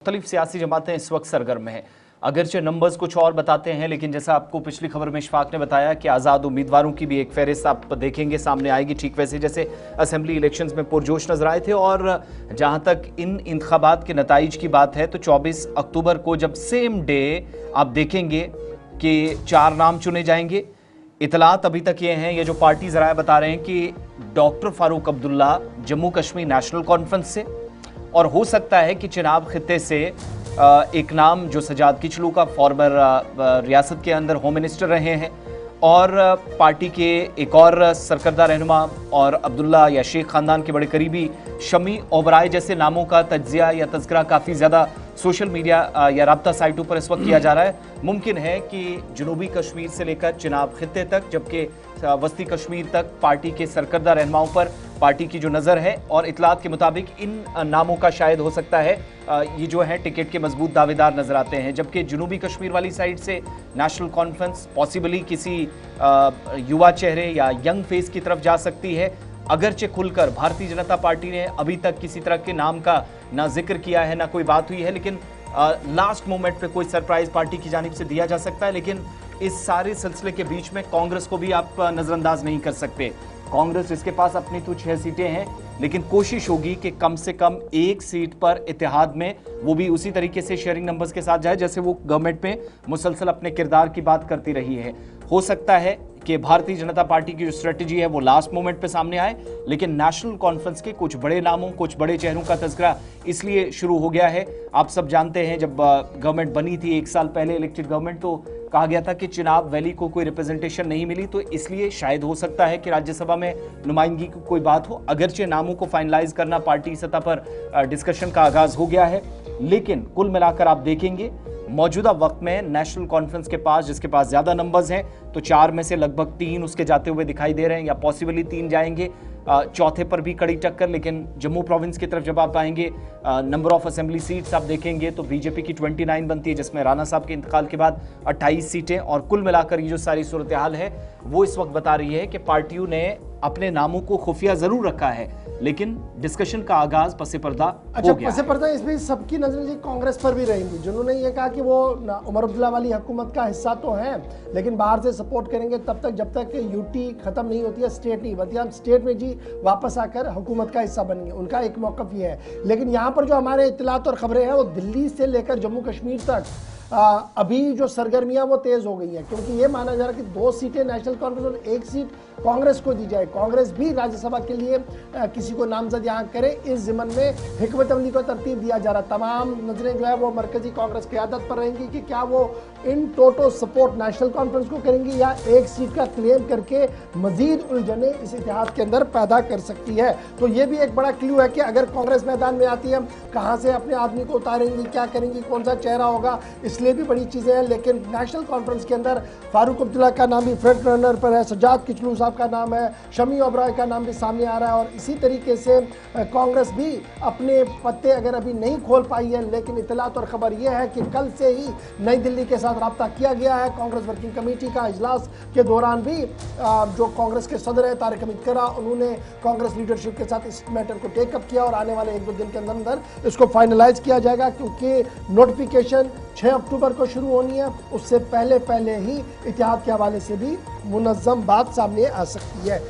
मुख्तलिफ सियासी जमातें इस वक्त सरगर्म हैं। अगरचे नंबर्स कुछ और बताते हैं, लेकिन जैसा आपको पिछली खबर में इशफाक ने बताया कि आज़ाद उम्मीदवारों की भी एक फहरिस्त आप देखेंगे सामने आएगी, ठीक वैसे जैसे असेंबली इलेक्शंस में पुरजोश नजर आए थे। और जहां तक इन इंतखाबात के नताइज की बात है तो 24 अक्टूबर को जब सेम डे आप देखेंगे कि 4 नाम चुने जाएंगे। इतलात अभी तक ये हैं, ये जो पार्टी ज़राए बता रहे हैं कि doctor Farooq Abdullah Jammu Kashmir national conference से, और हो सकता है कि चिनाब खित्ते से एक नाम जो सजाद किचलू का फॉर्मर रियासत के अंदर होम मिनिस्टर रहे हैं, और पार्टी के एक और सरकर्दा रहनुमा और अब्दुल्ला या शेख खानदान के बड़े करीबी शमी ओबराय जैसे नामों का तज्जिया या तज़किरा काफ़ी ज़्यादा सोशल मीडिया या राब्ता साइटों पर इस वक्त किया जा रहा है। मुमकिन है कि जनूबी कश्मीर से लेकर चिनाब खित्ते तक, जबकि वस्ती कश्मीर तक पार्टी के सरकर्दा रहनुमाओं पर पार्टी की जो नज़र है, और इतलात के मुताबिक इन नामों का शायद हो सकता है ये जो है टिकट के मजबूत दावेदार नजर आते हैं। जबकि जनूबी कश्मीर वाली साइड से नेशनल कॉन्फ्रेंस पॉसिबली किसी युवा चेहरे या यंग फेस की तरफ जा सकती है। अगरचे खुलकर भारतीय जनता पार्टी ने अभी तक किसी तरह के नाम का ना जिक्र किया है, ना कोई बात हुई है, लेकिन लास्ट मोमेंट पे कोई सरप्राइज पार्टी की जानिब से दिया जा सकता है। लेकिन इस सारे सिलसिले के बीच में कांग्रेस को भी आप नजरअंदाज नहीं कर सकते। कांग्रेस जिसके पास अपनी तो 6 सीटें हैं, लेकिन कोशिश होगी कि कम से कम एक सीट पर इत्तेहाद में, वो भी उसी तरीके से शेयरिंग नंबर्स के साथ जाए जैसे वो गवर्नमेंट में मुसलसल अपने किरदार की बात करती रही है। हो सकता है कि भारतीय जनता पार्टी की जो स्ट्रेटजी है वो लास्ट मोमेंट पे सामने आए, लेकिन नेशनल कॉन्फ्रेंस के कुछ बड़े नामों, कुछ बड़े चेहरों का तज़किरा इसलिए शुरू हो गया है। आप सब जानते हैं जब गवर्नमेंट बनी थी 1 साल पहले, इलेक्टेड गवर्नमेंट, तो कहा गया था कि चिनाब वैली को कोई रिप्रेजेंटेशन नहीं मिली, तो इसलिए शायद हो सकता है कि राज्यसभा में नुमाइंदगी की कोई बात हो। अगरचे नामों को फाइनलाइज करना पार्टी सतह पर डिस्कशन का आगाज हो गया है, लेकिन कुल मिलाकर आप देखेंगे मौजूदा वक्त में नेशनल कॉन्फ्रेंस के पास, जिसके पास ज्यादा नंबर्स हैं, तो 4 में से लगभग 3 उसके जाते हुए दिखाई दे रहे हैं, या पॉसिबली 3 जाएंगे। चौथे पर भी कड़ी टक्कर। लेकिन जम्मू प्रोविंस की तरफ जब आप आएंगे, नंबर ऑफ असेंबली सीट्स आप देखेंगे तो बीजेपी की 29 बनती है, जिसमें राणा साहब के इंतकाल के बाद 28 सीटें, और कुल मिलाकर ये जो सारी सूरत हाल है वो इस वक्त बता रही है कि पार्टियों ने अपने नामों को खुफिया जरूर रखा है, लेकिन डिस्कशन का आगाज पसे पर्दा हो गया। पसे पर्दा इसमें सबकी नजरें जी कांग्रेस पर भी रहेंगी, जिन्होंने ये कहा कि वो उमर अब्दुल्ला वाली हुकूमत का हिस्सा तो है, लेकिन बाहर से सपोर्ट करेंगे तब तक जब तक यूटी खत्म नहीं होती है, स्टेट नहीं होती। हम स्टेट में जी वापस आकर हुकूमत का हिस्सा बनेंगे, उनका एक मौक़िफ़ ये है। लेकिन यहाँ पर जो हमारे इत्तलात और खबरें हैं वो दिल्ली से लेकर जम्मू कश्मीर तक अभी जो सरगर्मियां वो तेज हो गई हैं, क्योंकि ये माना जा रहा है कि 2 सीटें नेशनल कॉन्फ्रेंस और 1 सीट कांग्रेस को दी जाए। कांग्रेस भी राज्यसभा के लिए किसी को नामजद यहाँ करे, इस ज़िमन में हिकमत अमली को तरतीब दिया जा रहा है। तमाम नजरें जो है वो मरकजी कांग्रेस क़यादत पर रहेंगी कि क्या वो इन टोटो सपोर्ट नेशनल कॉन्फ्रेंस को करेंगी या 1 सीट का क्लेम करके मजीद उलझने इस इतिहाद के अंदर पैदा कर सकती है। तो ये भी एक बड़ा क्लू है कि अगर कांग्रेस मैदान में आती है, कहाँ से अपने आदमी को उतारेंगी, क्या करेंगी, कौन सा चेहरा होगा, इसलिए भी बड़ी चीज़ें हैं। लेकिन नेशनल कॉन्फ्रेंस के अंदर फारूक अब्दुल्ला का नाम भी फ्रंट रनर पर है, सजाद किचलू साहब का नाम है, शमी ओबराय का नाम भी सामने आ रहा है, और इसी तरीके से कांग्रेस भी अपने पत्ते अगर अभी नहीं खोल पाई है, लेकिन इतलात और खबर यह है कि कल से ही नई दिल्ली के साथ रब्ता किया गया है। कांग्रेस वर्किंग कमेटी का इजलास के दौरान भी जो कांग्रेस के सदर है तारिक हमीद करा, उन्होंने कांग्रेस लीडरशिप के साथ इस मैटर को टेकअप किया, और आने वाले 1-2 दिन के अंदर अंदर इसको फाइनलाइज किया जाएगा, क्योंकि नोटिफिकेशन 6 अक्टूबर को शुरू होनी है। उससे पहले ही इतिहाद के हवाले से भी मुनज़्ज़म बात सामने आ सकती है।